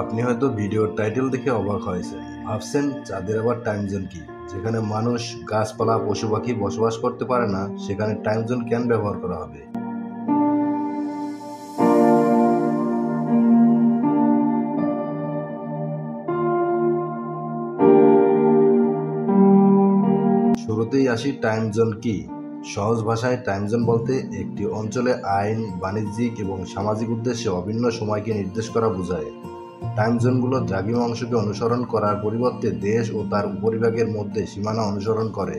আপনি হয়তো ভিডিওর টাইটেল দেখে অবাক হয়েছে, ভাবছেন চাঁদের আবার টাইম জোন কি? যেখানে মানুষ, গাছপালা, পশু পাখি বসবাস করতে পারে না, সেখানে টাইম জোন কেন ব্যবহার করা হবে? শুরুতেই আসি, টাইম জোন কি? সহজ ভাষায় টাইম জোন বলতে একটি অঞ্চলে আইন, বাণিজ্যিক এবং সামাজিক উদ্দেশ্যে অভিন্ন সময়কে নির্দেশ করা বোঝায়। টাইম জোনগুলো দ্রাঘিমাংশকে অনুসরণ করার পরিবর্তে দেশ ও তার উপবিভাগের মধ্যে সীমানা অনুসরণ করে।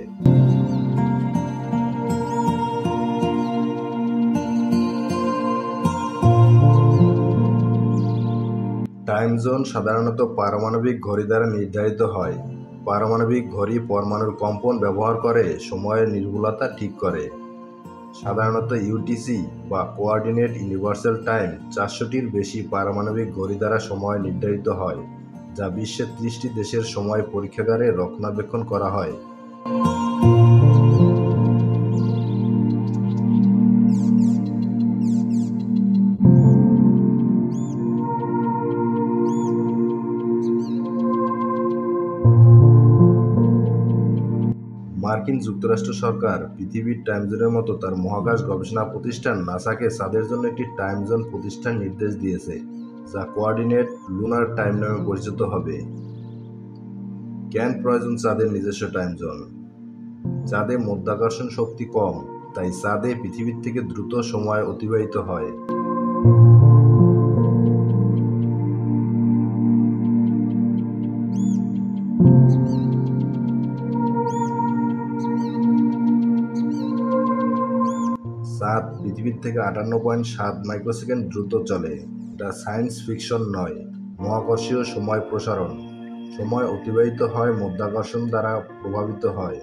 টাইম জোন সাধারণত পারমাণবিক ঘড়ি দ্বারা নির্ধারিত হয়। পারমাণবিক ঘড়ি পরমাণুর কম্পন ব্যবহার করে সময়ের নির্ভুলতা ঠিক করে। সাধারণত ইউটিসি বা কোঅর্ডিনেট ইউনিভার্সাল টাইম 400টির বেশি পারমাণবিক ঘড়ি দ্বারা সময় নির্ধারিত হয়, যা বিশ্বের 30টি দেশের সময় পরীক্ষাগারে রক্ষণাবেক্ষণ করা হয়। মার্কিন যুক্তরাষ্ট্র সরকার পৃথিবীর টাইম জোনের মতো তার মহাকাশ গবেষণা প্রতিষ্ঠান নাসাকে চাঁদের জন্য একটি টাইম জোন প্রতিষ্ঠার নির্দেশ দিয়েছে, যা কোঅর্ডিনেট লুনার টাইম নামে পরিচিত হবে। কেন প্রয়োজন চাঁদের নিজস্ব টাইম জোন? চাঁদে মাধ্যাকর্ষণ শক্তি কম, তাই চাঁদে পৃথিবীর থেকে দ্রুত সময় অতিবাহিত হয়। চাঁদ পৃথিবীর থেকে 58.7 মাইক্রোসেকেন্ড দ্রুত চলে। এটা সায়েন্স ফিকশন নয়, মহাকর্ষীয় সময় প্রসারণ। সময় অতিবাহিত হয় মাধ্যাকর্ষণ দ্বারা প্রভাবিত হয়।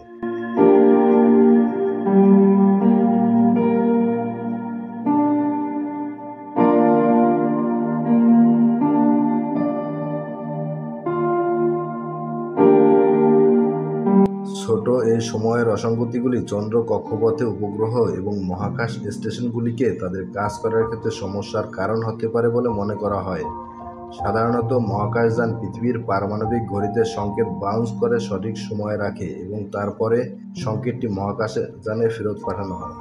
ছোট এই সময়ের অসঙ্গতিগুলি চন্দ্র, কক্ষপথে উপগ্রহ এবং মহাকাশ স্টেশনগুলিকে তাদের কাজ করার ক্ষেত্রে সমস্যার কারণ হতে পারে বলে মনে করা হয়। সাধারণত মহাকাশযান পৃথিবীর পারমাণবিক ঘড়িতে সংকেত বাউন্স করে সঠিক সময়ে রাখে এবং তারপরে সংকেতটি মহাকাশযানে ফেরত পাঠানো হয়।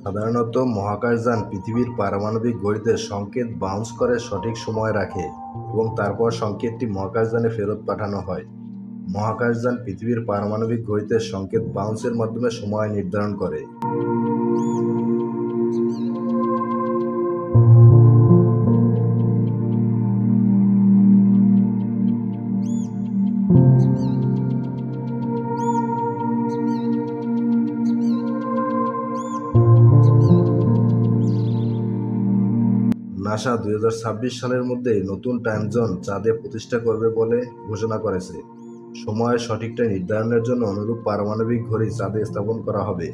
সাধারণত মহাকাশযান পৃথিবীর পারমাণবিক ঘড়িতে সংকেত বাউন্স করে সঠিক সময় রাখে এবং তারপর সংকেতটি মহাকাশযানে ফেরত পাঠানো হয়। মহাকাশযান পৃথিবীর পারমাণবিক ঘড়িতে সংকেত বাউন্সের মাধ্যমে সময় নির্ধারণ করে। নাসা 2026 সালের মধ্যে নতুন টাইম জোন চাঁদে প্রতিষ্ঠা করবে বলে ঘোষণা করেছে। সময়ের সঠিকটা নির্ধারণের জন্য অনুরূপ পারমাণবিক ঘড়ি চাঁদে স্থাপন করা হবে।